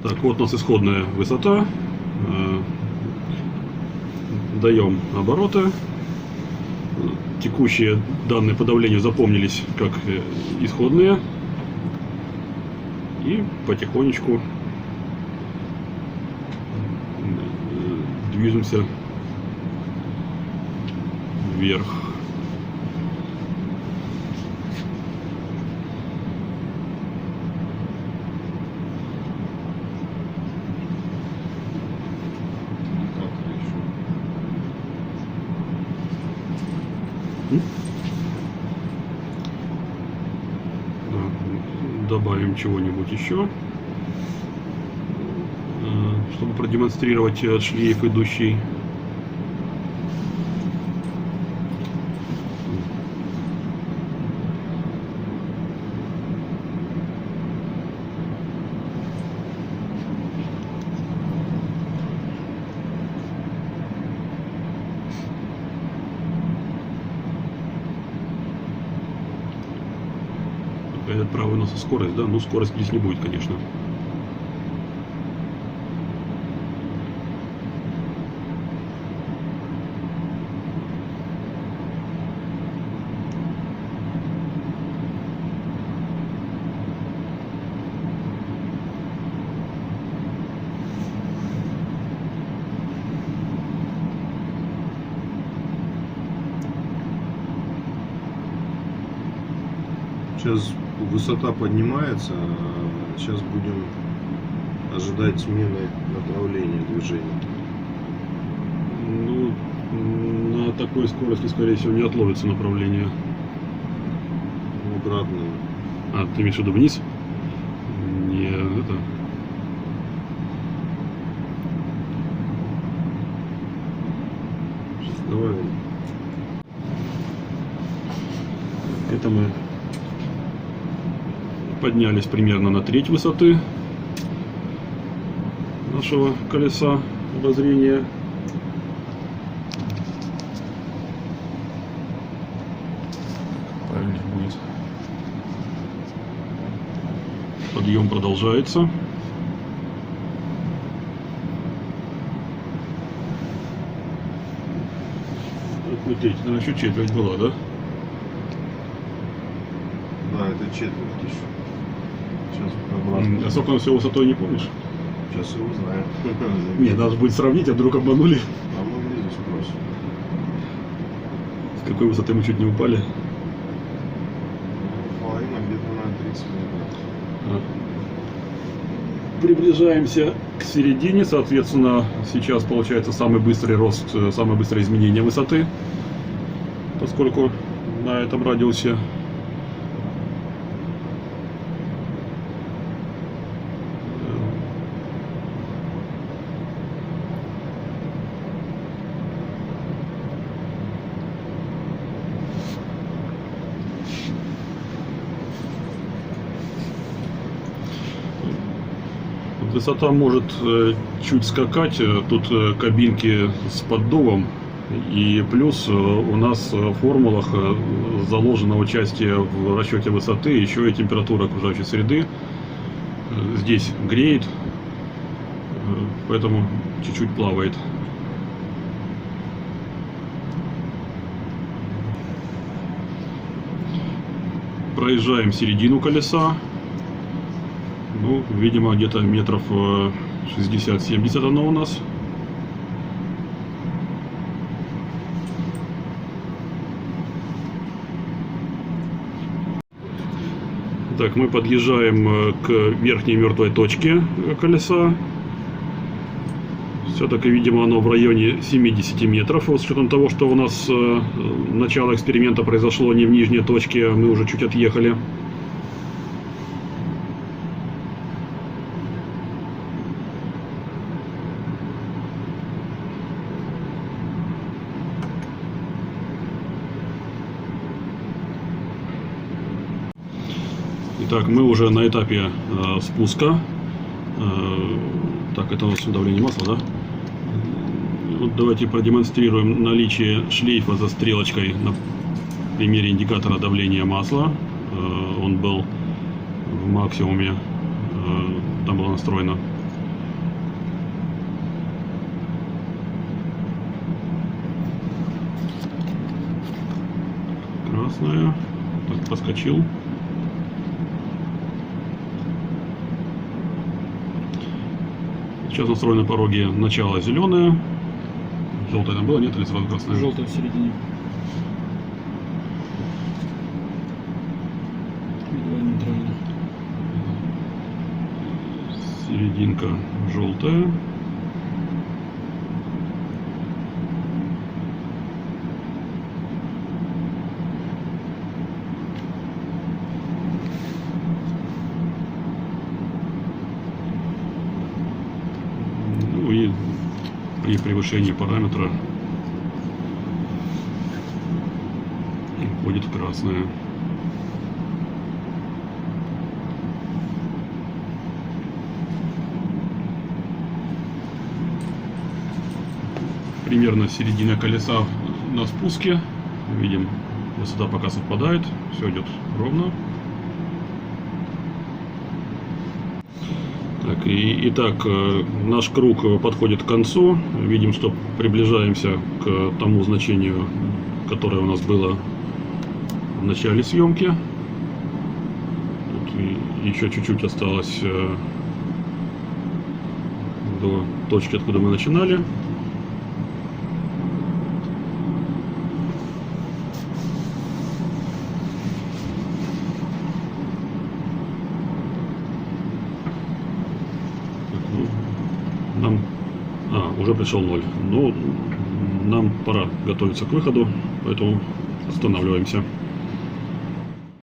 Так, вот у нас исходная высота. Даем обороты. Текущие данные по давлению запомнились как исходные. И потихонечку движемся вверх. Добавим чего-нибудь еще, чтобы продемонстрировать шлейф идущий. Этот правый у нас скорость, да? Ну, скорость здесь не будет, конечно. Сейчас высота поднимается, сейчас будем ожидать смены направления движения. Ну, на такой скорости, скорее всего, не отловится направление. Обратно. А, ты имеешь в виду вниз? Не, это... Давай. Это мы поднялись примерно на треть высоты нашего колеса обозрения. Правильно будет. Подъем продолжается. Отметить, наверное, еще четверть была, да? Да, это четверть еще. Сейчас обратно. А сколько он всего высотой, не помнишь? Сейчас и узнаем. Нет, надо будет сравнить, а вдруг обманули. А мы внизу спросим. С какой высоты мы чуть не упали. Половина где-то на 30 метров. Приближаемся к середине, соответственно, сейчас получается самый быстрый рост, самое быстрое изменение высоты, поскольку на этом радиусе. Высота может чуть скакать, тут кабинки с поддувом, и плюс у нас в формулах заложено участие в расчете высоты еще и температура окружающей среды. Здесь греет, поэтому чуть-чуть плавает. Проезжаем середину колеса. Ну, видимо, где-то метров 60-70 оно у нас. Так, мы подъезжаем к верхней мертвой точке колеса. Все-таки, видимо, оно в районе 70 метров. Вот с учетом того, что у нас начало эксперимента произошло не в нижней точке, мы уже чуть отъехали. Итак, мы уже на этапе спуска. Так, это у нас давление масла, да? Вот давайте продемонстрируем наличие шлейфа за стрелочкой на примере индикатора давления масла. Он был в максимуме, там было настроено красная. Так, проскочил. Сейчас настроены пороги. Начало зеленое. Желтое там было, нет, или сразу красное? Желтая в середине. Два нейтральных. Серединка желтая. Ну и при превышении параметра уходит красная. Примерно середина колеса на спуске. Видим, высота пока совпадает. Все идет ровно. Так, итак, наш круг подходит к концу. Видим, что приближаемся к тому значению, которое у нас было в начале съемки. Тут еще чуть-чуть осталось до точки, откуда мы начинали. Уже пришел 0. Но нам пора готовиться к выходу, поэтому останавливаемся.